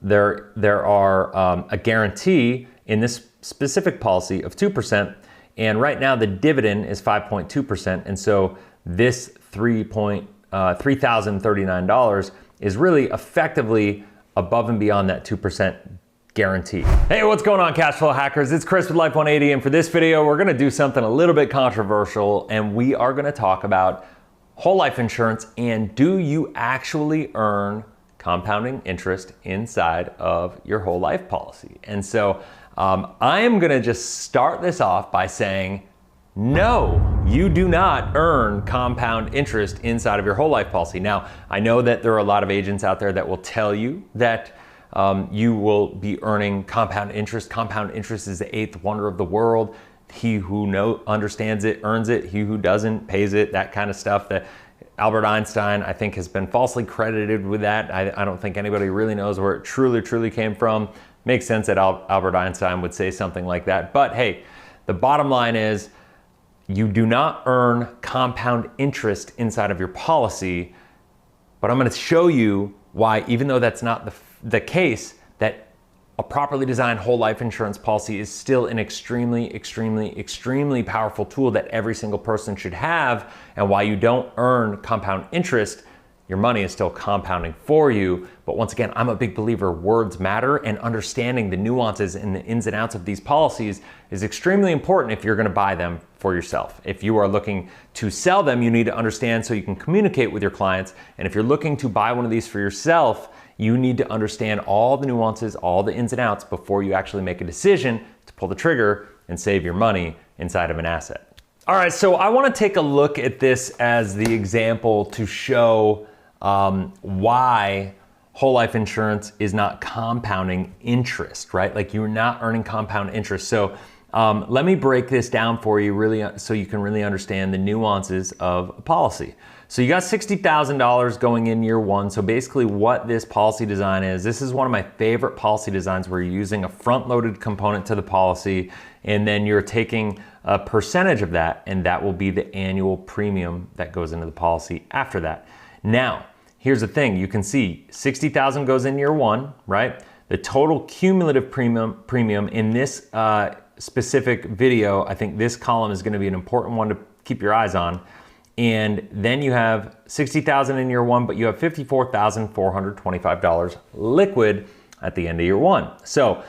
there are a guarantee in this specific policy of 2%, and right now the dividend is 5.2%, and so this $3,039 is really effectively above and beyond that 2% guarantee. Hey, what's going on, cash flow hackers? It's Chris with Life 180, and for this video, we're gonna do something a little bit controversial, and we are gonna talk about whole life insurance and do you actually earn compounding interest inside of your whole life policy? And so I am gonna just start this off by saying, no, you do not earn compound interest inside of your whole life policy. Now, I know that there are a lot of agents out there that will tell you that you will be earning compound interest. Compound interest is the eighth wonder of the world. He who understands it earns it. He who doesn't pays it. That kind of stuff. That Albert Einstein, I think, has been falsely credited with that. I don't think anybody really knows where it truly came from. Makes sense that Albert Einstein would say something like that. But hey, the bottom line is you do not earn compound interest inside of your policy. But I'm going to show you why, even though that's not the case, that a properly designed whole life insurance policy is still an extremely powerful tool that every single person should have, and why you don't earn compound interest. Your money is still compounding for you. But once again, I'm a big believer words matter, and understanding the nuances and the ins and outs of these policies is extremely important if you're gonna buy them for yourself. If you are looking to sell them, you need to understand so you can communicate with your clients. And if you're looking to buy one of these for yourself, you need to understand all the nuances, all the ins and outs before you actually make a decision to pull the trigger and save your money inside of an asset. All right, so I wanna take a look at this as the example to show why whole life insurance is not compounding interest, right? Like, you're not earning compound interest. So let me break this down for you really so you can really understand the nuances of a policy. So you got $60,000 going in year one. So basically what this policy design is, this is one of my favorite policy designs where you're using a front-loaded component to the policy, and then you're taking a percentage of that, and that will be the annual premium that goes into the policy after that. Now, here's the thing. You can see 60,000 goes in year one, right? The total cumulative premium in this specific video, I think this column is gonna be an important one to keep your eyes on. And then you have 60,000 in year one, but you have $54,425 liquid at the end of year one. So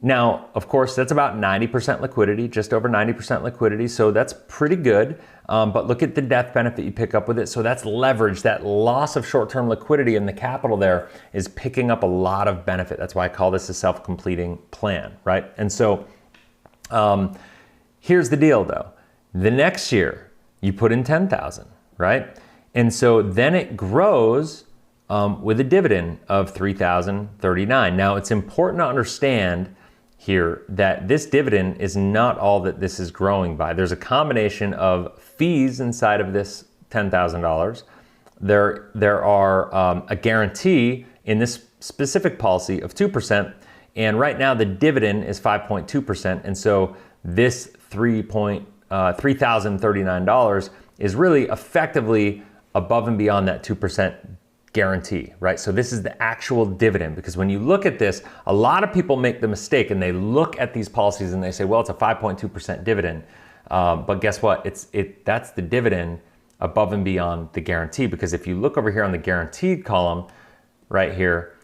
now, of course, that's about 90% liquidity, just over 90% liquidity. So that's pretty good. But look at the death benefit you pick up with it. So that's leverage. That loss of short-term liquidity in the capital there is picking up a lot of benefit. That's why I call this a self-completing plan, right? And so here's the deal though. The next year you put in 10,000, right? And so then it grows with a dividend of 3,039. Now it's important to understand here that this dividend is not all that this is growing by. There's a combination of fees inside of this $10,000. There are a guarantee in this specific policy of 2%, and right now the dividend is 5.2%, and so this $3,039 is really effectively above and beyond that 2% guarantee, right? So this is the actual dividend, because when you look at this, a lot of people make the mistake and they look at these policies and they say, well, it's a 5.2% dividend. But guess what? That's the dividend above and beyond the guarantee, because if you look over here on the guaranteed column right here,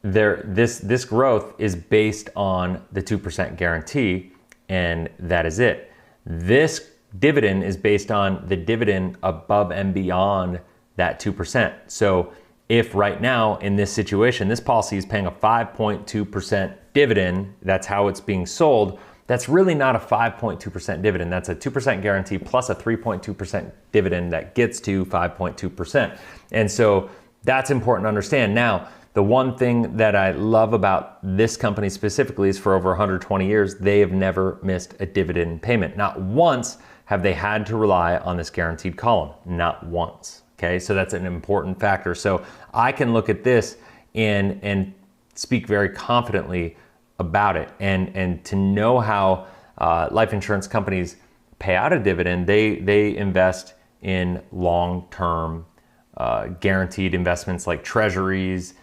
this growth is based on the 2% guarantee, and that is it. This dividend is based on the dividend above and beyond that 2%. So if right now in this situation, this policy is paying a 5.2% dividend, that's how it's being sold, that's really not a 5.2% dividend. That's a 2% guarantee plus a 3.2% dividend that gets to 5.2%. And so that's important to understand. Now, the one thing that I love about this company specifically is for over 120 years, they have never missed a dividend payment. Not once have they had to rely on this guaranteed column, not once. Okay, so that's an important factor. So I can look at this and speak very confidently about it. And to know how life insurance companies pay out a dividend, they invest in long-term guaranteed investments like treasuries,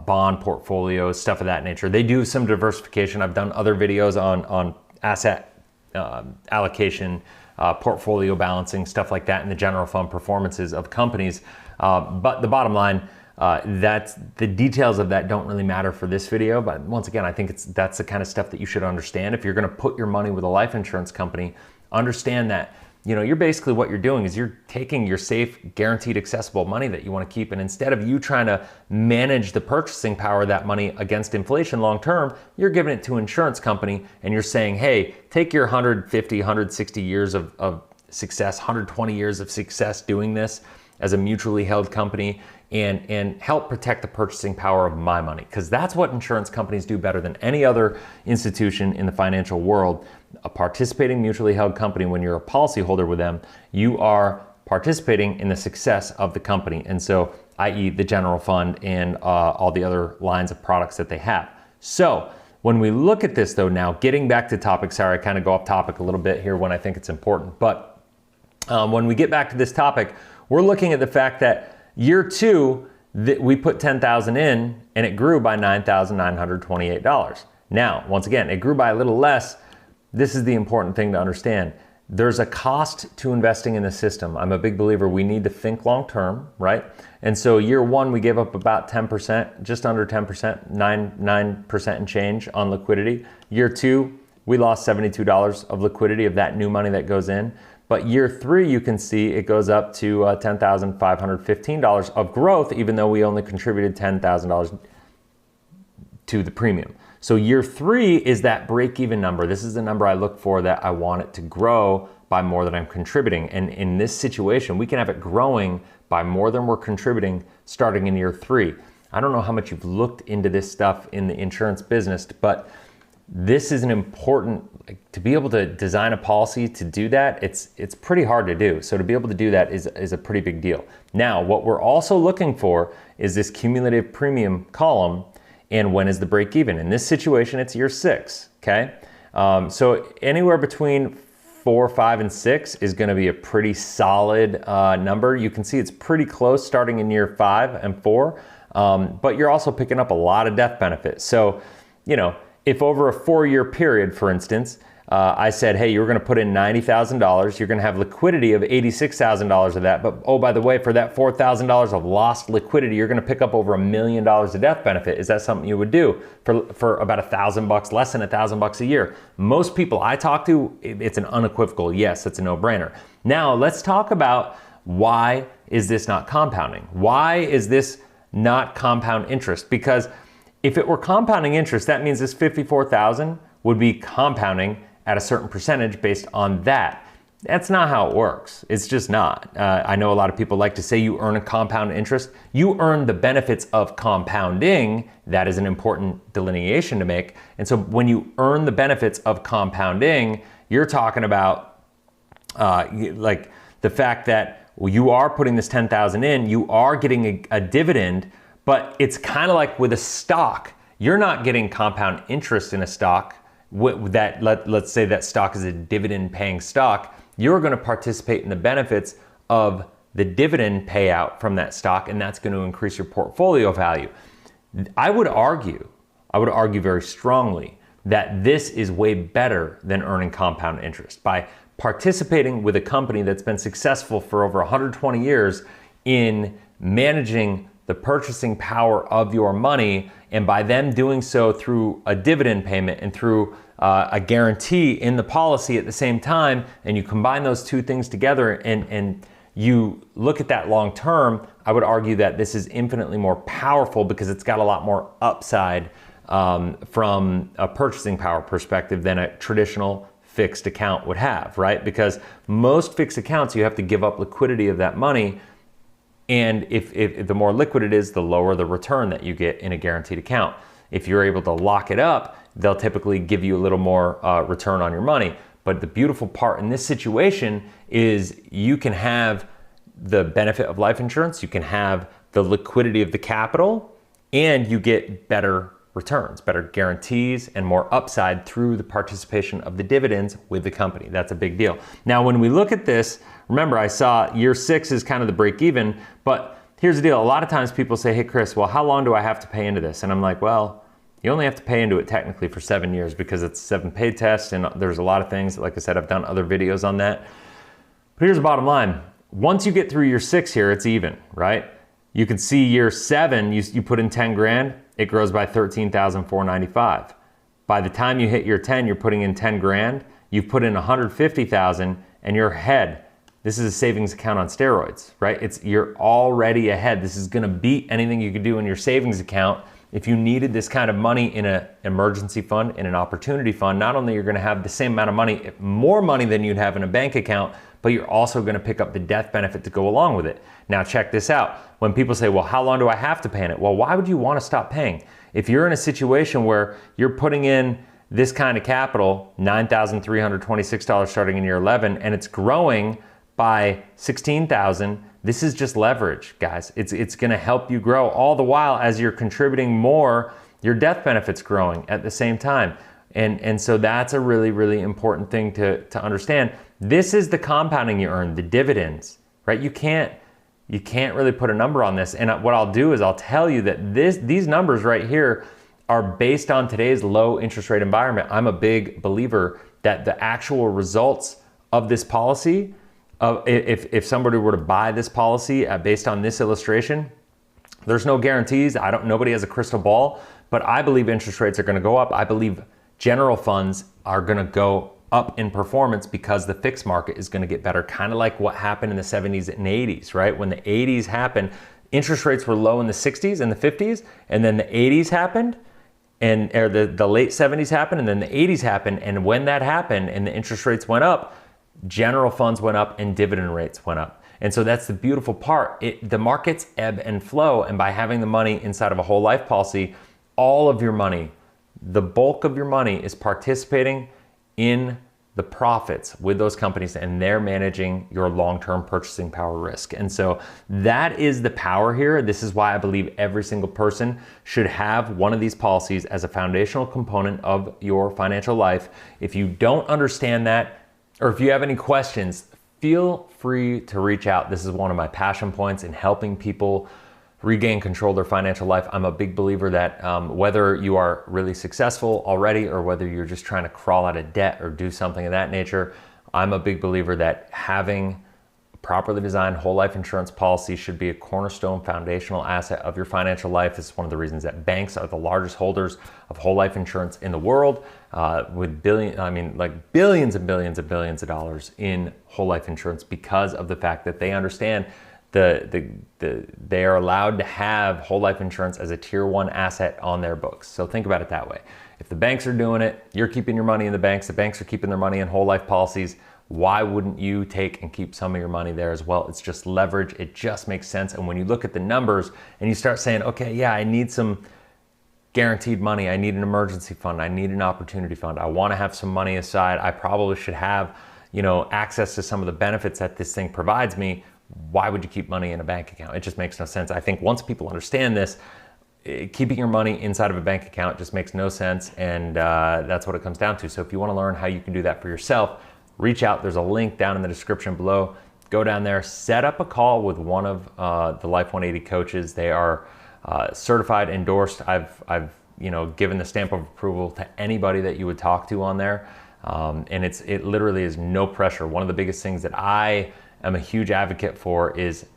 bond portfolios, stuff of that nature. They do some diversification. I've done other videos on asset allocation, portfolio balancing, stuff like that, and the general fund performances of companies. But the bottom line, that's the details of that don't really matter for this video. But once again, I think that's the kind of stuff that you should understand. If you're going to put your money with a life insurance company, understand that, you know, you're basically, what you're doing is you're taking your safe, guaranteed, accessible money that you want to keep, and instead of you trying to manage the purchasing power of that money against inflation long term, you're giving it to an insurance company and you're saying, hey, take your 150, 160 years of success, 120 years of success doing this as a mutually held company, and help protect the purchasing power of my money. Because that's what insurance companies do better than any other institution in the financial world. A participating mutually held company, when you're a policyholder with them, you are participating in the success of the company. And so, i.e. the general fund and all the other lines of products that they have. So when we look at this though, now getting back to topic, sorry, I kind of go off topic a little bit here when I think it's important, but when we get back to this topic, we're looking at the fact that year 2, we put $10,000 in and it grew by $9,928. Now, once again, it grew by a little less. This is the important thing to understand. There's a cost to investing in the system. I'm a big believer we need to think long term, right? And so year 1, we gave up about 10%, just under 10%, 9% and change on liquidity. Year 2, we lost $72 of liquidity of that new money that goes in. But year 3, you can see it goes up to $10,515 of growth, even though we only contributed $10,000 to the premium. So year 3 is that break-even number. This is the number I look for, that I want it to grow by more than I'm contributing. And in this situation, we can have it growing by more than we're contributing starting in year 3. I don't know how much you've looked into this stuff in the insurance business, but this is an important, to be able to design a policy to do that, it's pretty hard to do. So to be able to do that is a pretty big deal. Now, what we're also looking for is this cumulative premium column, and when is the break even? In this situation, it's year 6, okay? So anywhere between 4, 5, and 6 is gonna be a pretty solid number. You can see it's pretty close starting in year 5 and 4, but you're also picking up a lot of death benefits. So, you know, if over a 4-year period, for instance, I said, hey, you're gonna put in $90,000, you're gonna have liquidity of $86,000 of that, but oh, by the way, for that $4,000 of lost liquidity, you're gonna pick up over $1 million of death benefit. Is that something you would do for about $1,000, less than $1,000 a year? Most people I talk to, it's an unequivocal yes, it's a no-brainer. Now, let's talk about why is this not compounding? Why is this not compound interest? Because if it were compounding interest, that means this $54,000 would be compounding at a certain percentage based on that. That's not how it works. It's just not. I know a lot of people like to say you earn a compound interest. You earn the benefits of compounding. That is an important delineation to make. And so when you earn the benefits of compounding, you're talking about like the fact that you are putting this $10,000 in, you are getting a dividend. But it's kind of like with a stock. You're not getting compound interest in a stock. Let's say that stock is a dividend paying stock. You're going to participate in the benefits of the dividend payout from that stock, and that's going to increase your portfolio value. I would argue very strongly that this is way better than earning compound interest. By participating with a company that's been successful for over 120 years in managing the purchasing power of your money, and by them doing so through a dividend payment and through a guarantee in the policy at the same time, and you combine those two things together and you look at that long term, I would argue that this is infinitely more powerful because it's got a lot more upside from a purchasing power perspective than a traditional fixed account would have, right? Because most fixed accounts, you have to give up liquidity of that money. And if the more liquid it is, the lower the return that you get in a guaranteed account. If you're able to lock it up, they'll typically give you a little more return on your money. But the beautiful part in this situation is you can have the benefit of life insurance, you can have the liquidity of the capital, and you get better returns, better guarantees, and more upside through the participation of the dividends with the company. That's a big deal. Now, when we look at this, remember I saw year 6 is kind of the break even, but here's the deal. A lot of times people say, hey, Chris, well, how long do I have to pay into this? And I'm like, well, you only have to pay into it technically for 7 years because it's 7 paid tests, and there's a lot of things. Like I said, I've done other videos on that. But here's the bottom line. Once you get through year 6 here, it's even, right? You can see year 7, you put in 10 grand, it grows by 13,495. By the time you hit year 10, you're putting in 10 grand, you've put in 150,000, and you're ahead. This is a savings account on steroids, right? You're already ahead. This is gonna beat anything you could do in your savings account. If you needed this kind of money in an emergency fund, in an opportunity fund, not only you're gonna have the same amount of money, more money than you'd have in a bank account, but you're also gonna pick up the death benefit to go along with it. Now check this out. When people say, well, how long do I have to pay in it? Well, why would you wanna stop paying? If you're in a situation where you're putting in this kind of capital, $9,326 starting in year 11, and it's growing by 16,000, this is just leverage, guys. It's gonna help you grow. All the while, as you're contributing more, your death benefit's growing at the same time. And so that's a really, really important thing to understand. This is the compounding you earn, the dividends, right? You can't really put a number on this. And what I'll do is I'll tell you that these numbers right here are based on today's low interest rate environment. I'm a big believer that the actual results of this policy, if somebody were to buy this policy based on this illustration, there's no guarantees. Nobody has a crystal ball, but I believe interest rates are gonna go up. I believe general funds are gonna go up in performance because the fixed market is gonna get better, kind of like what happened in the 70s and 80s, right? When the 80s happened, interest rates were low in the 60s and the 50s, and then the 80s happened, or the late 70s happened, and then the 80s happened, and when that happened and the interest rates went up, general funds went up and dividend rates went up. And so that's the beautiful part. The markets ebb and flow, and by having the money inside of a whole life policy, all of your money, the bulk of your money is participating in the profits with those companies, and they're managing your long-term purchasing power risk. And so that is the power here. This is why I believe every single person should have one of these policies as a foundational component of your financial life. If you don't understand that, or if you have any questions, feel free to reach out. This is one of my passion points in helping people regain control of their financial life. I'm a big believer that whether you are really successful already or whether you're just trying to crawl out of debt or do something of that nature, I'm a big believer that having a properly designed whole life insurance policy should be a cornerstone foundational asset of your financial life. This is one of the reasons that banks are the largest holders of whole life insurance in the world, with billions and billions and billions of dollars in whole life insurance, because of the fact that they understand they are allowed to have whole life insurance as a tier 1 asset on their books. So think about it that way. If the banks are doing it, you're keeping your money in the banks are keeping their money in whole life policies, why wouldn't you take and keep some of your money there as well? It's just leverage. It just makes sense. And when you look at the numbers and you start saying, okay, yeah, I need some guaranteed money, I need an emergency fund, I need an opportunity fund, I want to have some money aside, I probably should have, access to some of the benefits that this thing provides me. Why would you keep money in a bank account? It just makes no sense. I think once people understand this, keeping your money inside of a bank account just makes no sense, and that's what it comes down to. So if you want to learn how you can do that for yourself, reach out. There's a link down in the description below. Go down there, set up a call with one of the Life 180 coaches. They are certified, endorsed. I've given the stamp of approval to anybody that you would talk to on there, and it literally is no pressure. One of the biggest things that I am a huge advocate for is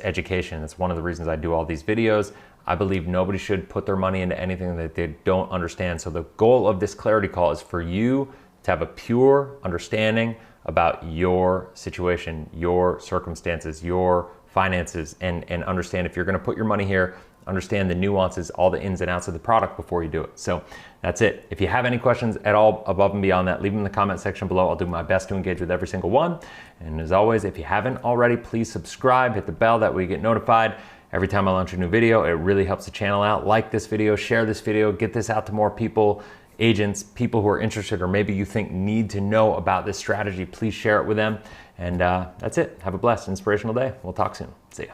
education. That's one of the reasons I do all these videos. I believe nobody should put their money into anything that they don't understand. So the goal of this clarity call is for you to have a pure understanding about your situation, your circumstances, your finances, and understand if you're gonna put your money here, understand the nuances, all the ins and outs of the product before you do it. So that's it. If you have any questions at all above and beyond that, leave them in the comment section below. I'll do my best to engage with every single one. And as always, if you haven't already, please subscribe, hit the bell, that way you get notified every time I launch a new video. It really helps the channel out. Like this video, share this video, get this out to more people, agents, people who are interested or maybe you think need to know about this strategy. Please share it with them. And that's it. Have a blessed, inspirational day. We'll talk soon. See ya.